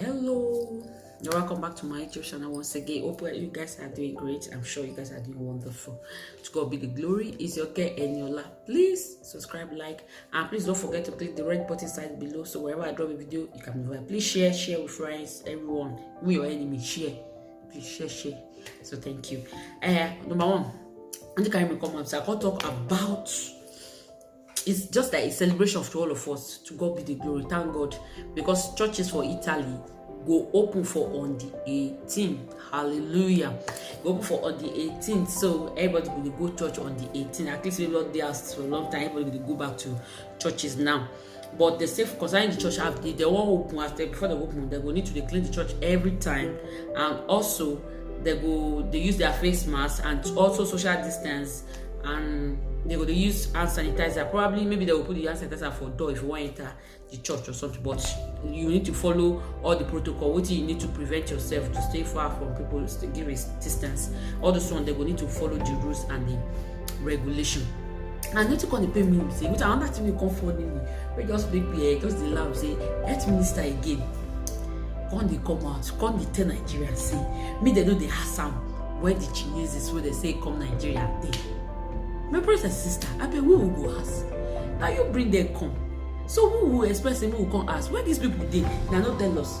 Hello, you're welcome back to my YouTube channel once again. Hope you guys are doing great. I'm sure you guys are doing wonderful. To God be the glory. Is your girl Eniola. Please subscribe, like, and please don't forget to click the red button side below, so wherever I drop a video you can be. Please share with friends, everyone, me your enemy, share. Please share. So thank you. Number one, I think I may come up, so I can talk about. It's just like a celebration for all of us. To God be the glory. Thank God, because churches for Italy go open for on the 18th. Hallelujah. Go open for on the 18th. So everybody will go church on the 18th. At least we've not there for a long time. Everybody will go back to churches now. But the safe concerning the church, they won't open after before they open. They will need to clean the church every time, and also they use their face mask and also social distance, and they're going to use hand sanitizer. Probably maybe they will put the hand sanitizer for door if you want to enter the church or something. But you need to follow all the protocol. What you need to prevent yourself to stay far from people, to give a distance. All those ones, they will need to follow the rules and the regulation. And not to call the pay me say, which another thing will come for me. We just make me just the loud say, health minister again. Come they come out, come they tell Nigeria say, me they know they have some where the Chinese is where they say come Nigeria they. My brother and sister, I bet we will go ask. Now you bring them come. So who will express them, who will come ask? Where these people they? Now not tell us.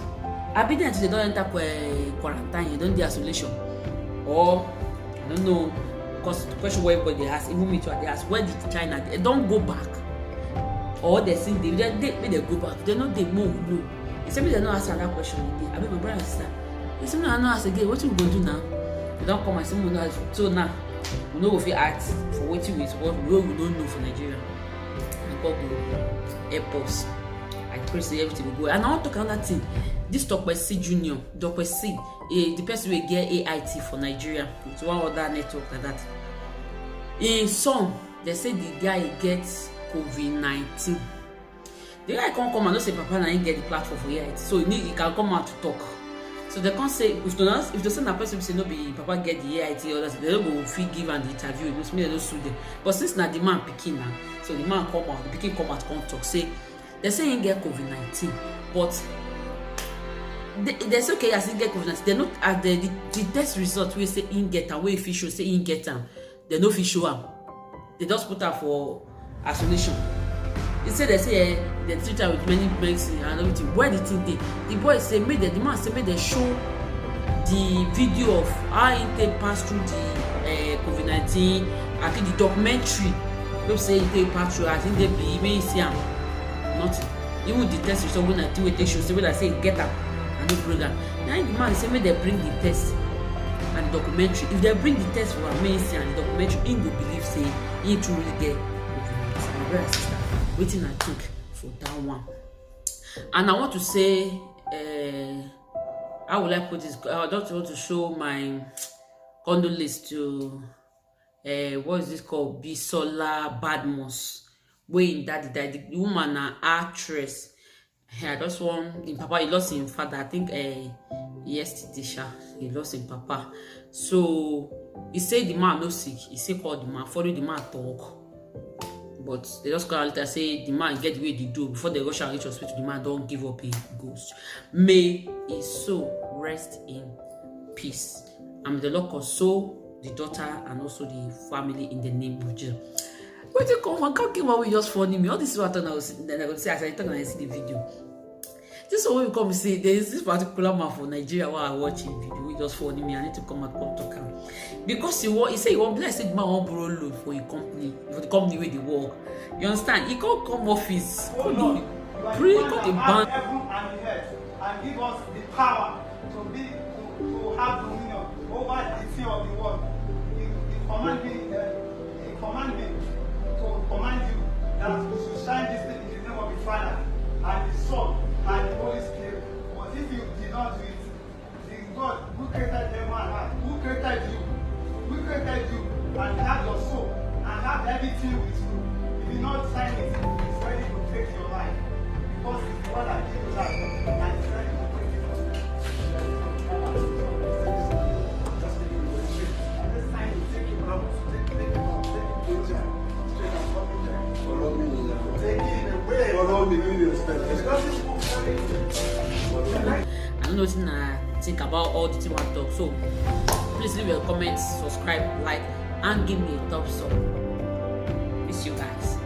I bet that they don't enter quarantine, they don't do isolation. Or I don't know, because the question where everybody asks, even me too, they ask, where did China? They don't go back. Or they think they go back. They know they move, no. It's maybe they don't ask another question again. I bet my brother and sister. It's something I don't ask again. What you going to do now? They don't come and say, no, so now. We know if you ask for what you is what we don't know for Nigeria. God will help us. I pray say everything will go. And I want to talk another thing. This Dr. C Junior, Dr. C, the person will get AIT for Nigeria. It's one other network like that. In some, they say the guy gets COVID-19. The guy can't come and not say Papa and I get the platform for AIT. So he can come out to talk. So they can't say if they send a person say no be Papa get the AIT or that, they don't go free give and the interview. It must mean they don't sue them. But since now the man picking now, so the man come out, the picking come out, come talk. Say they say he get COVID-19, but they say okay as he get COVID-19, they not at the test result we say he get and where official say he get them. They no official am. They just put her for isolation. Instead they say they treat her with many medicine and everything. Where the thing dey? The boy say the man say they show the video of how he pass through the COVID-19. I think the documentary. People say he pass through. I think they be may see him. Nothing. Even the test result when I do it, they show say when I say get up and no program. Now the man say they bring the test and the documentary. If they bring the test for amazing and the documentary, he will believe say he truly get COVID-19. My brother and sister. Waiting, I think, for that one. And I want to say, how will I put this? I just want to show my condolence to, what is this called? Bisola Badmus. When that the woman, an actress. I just want, in Papa, he lost his father, I think, yesterday, he lost his Papa. So, he said the man no sick. He said call the man, follow the man talk. But they just call later say the man get the way they do before they rush and reach hospital. The man don't give up his ghost. May his soul rest in peace. And the Lord console the daughter and also the family in the name of Jesus. What you come on? Can't give away just funny me. All this is what I was going to say as I talk and I see the video. This is what we come and say. There is this particular man from Nigeria where I watch him video. He just funny me. I need to come and come talk him. Because he say he won't bless it, man won't borrow loan for a company, for the company where they work. You understand? He can't come office. Oh no. Pray got a ban. Heaven and the earth and give us the power to have dominion over the sea of the world. He command me to command you that you should shine this thing in the name of the Father and the Son and the Holy Spirit. But if you did not do it, the God who created heaven and earth, who created you and have your soul and have everything with you, if you not sign it, it's ready to take your life. Because it's the one that gives you life and it's ready to take it from you. Just take it with straight. This time you take it out, take it out, straight and coming there. Take it away. Because this book don't know what I think about all the thing I talk. So please leave your comments, subscribe, like, and give me a thumbs up. Miss you guys.